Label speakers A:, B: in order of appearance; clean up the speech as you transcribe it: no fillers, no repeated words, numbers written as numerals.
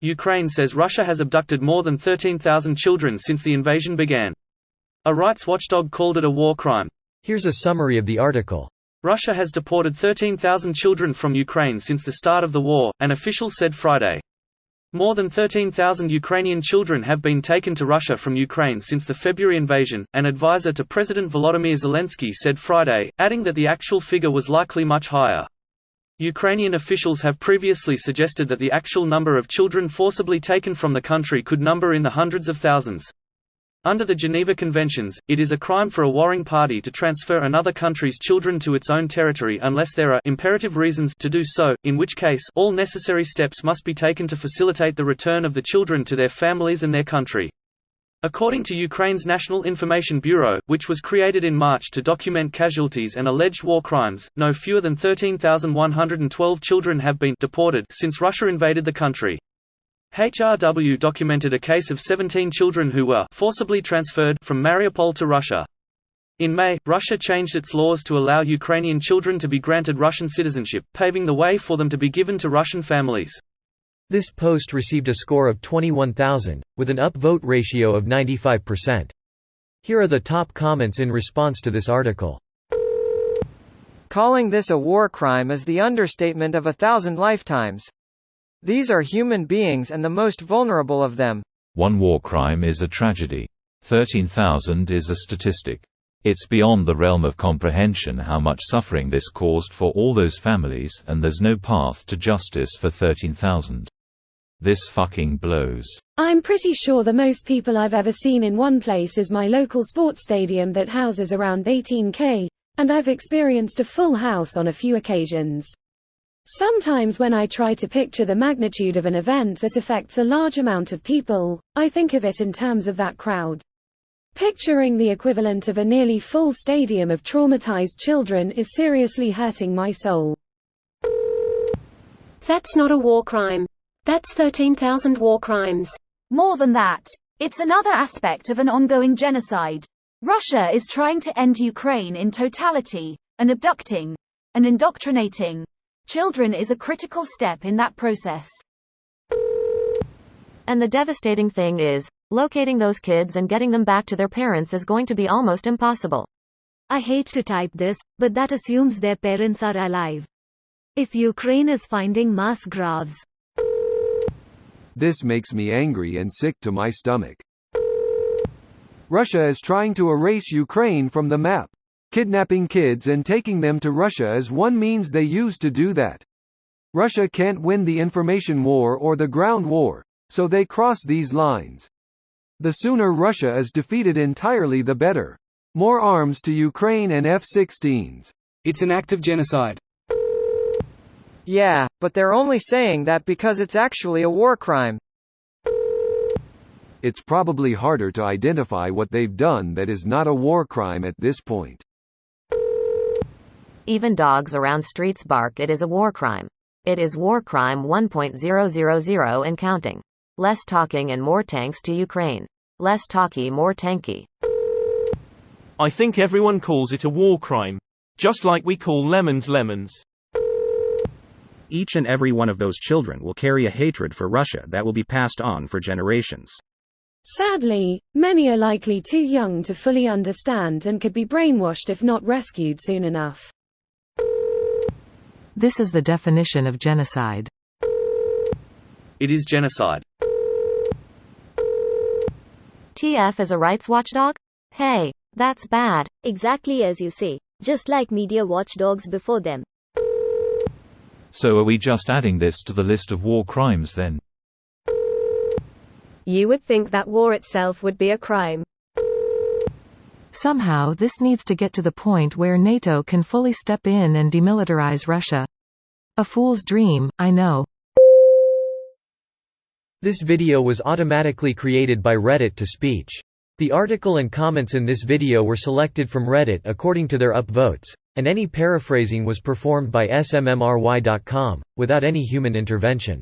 A: Ukraine says Russia has abducted more than 13,000 children since the invasion began. A rights watchdog called it a war crime.
B: Here's a summary of the article.
A: Russia has deported 13,000 children from Ukraine since the start of the war, an official said Friday. More than 13,000 Ukrainian children have been taken to Russia from Ukraine since the February invasion, an advisor to President Volodymyr Zelensky said Friday, adding that the actual figure was likely much higher. Ukrainian officials have previously suggested that the actual number of children forcibly taken from the country could number in the hundreds of thousands. Under the Geneva Conventions, it is a crime for a warring party to transfer another country's children to its own territory unless there are imperative reasons to do so, in which case, all necessary steps must be taken to facilitate the return of the children to their families and their country. According to Ukraine's National Information Bureau, which was created in March to document casualties and alleged war crimes, no fewer than 13,112 children have been deported since Russia invaded the country. HRW documented a case of 17 children who were forcibly transferred from Mariupol to Russia. In May, Russia changed its laws to allow Ukrainian children to be granted Russian citizenship, paving the way for them to be given to Russian families.
B: This post received a score of 21,000, with an upvote ratio of 95%. Here are the top comments in response to this article.
C: Calling this a war crime is the understatement of 1,000 lifetimes. These are human beings and the most vulnerable of them.
D: One war crime is a tragedy. 13,000 is a statistic. It's beyond the realm of comprehension how much suffering this caused for all those families, and there's no path to justice for 13,000. This fucking blows.
E: I'm pretty sure the most people I've ever seen in one place is my local sports stadium that houses around 18k, and I've experienced a full house on a few occasions. Sometimes when I try to picture the magnitude of an event that affects a large amount of people, I think of it in terms of that crowd. Picturing the equivalent of a nearly full stadium of traumatized children is seriously hurting my soul.
F: That's not a war crime. That's 13,000 war crimes.
G: More than that. It's another aspect of an ongoing genocide. Russia is trying to end Ukraine in totality, and abducting and indoctrinating children is a critical step in that process.
F: And the devastating thing is, locating those kids and getting them back to their parents is going to be almost impossible.
H: I hate to type this, but that assumes their parents are alive. If Ukraine is finding mass graves.
I: This makes me angry and sick to my stomach. Russia is trying to erase Ukraine from the map. Kidnapping kids and taking them to Russia is one means they use to do that. Russia can't win the information war or the ground war, so they cross these lines. The sooner Russia is defeated entirely the better. More arms to Ukraine and F-16s.
A: It's an act of genocide.
C: Yeah, but they're only saying that because it's actually a war crime.
I: It's probably harder to identify what they've done that is not a war crime at this point.
F: Even dogs around streets bark it is a war crime. It is war crime 1.000 and counting. Less talking and more tanks to Ukraine. Less talky, more tanky.
J: I think everyone calls it a war crime. Just like we call lemons lemons.
K: Each and every one of those children will carry a hatred for Russia that will be passed on for generations.
E: Sadly, many are likely too young to fully understand and could be brainwashed if not rescued soon enough.
L: This is the definition of genocide.
A: It is genocide.
F: TF is a rights watchdog? Hey, that's bad.
H: Exactly as you say, just like media watchdogs before them.
D: So are we just adding this to the list of war crimes then?
E: You would think that war itself would be a crime.
L: Somehow this needs to get to the point where NATO can fully step in and demilitarize Russia. A fool's dream, I know.
B: This video was automatically created by Reddit to speech. The article and comments in this video were selected from Reddit according to their upvotes, and any paraphrasing was performed by smmry.com, without any human intervention.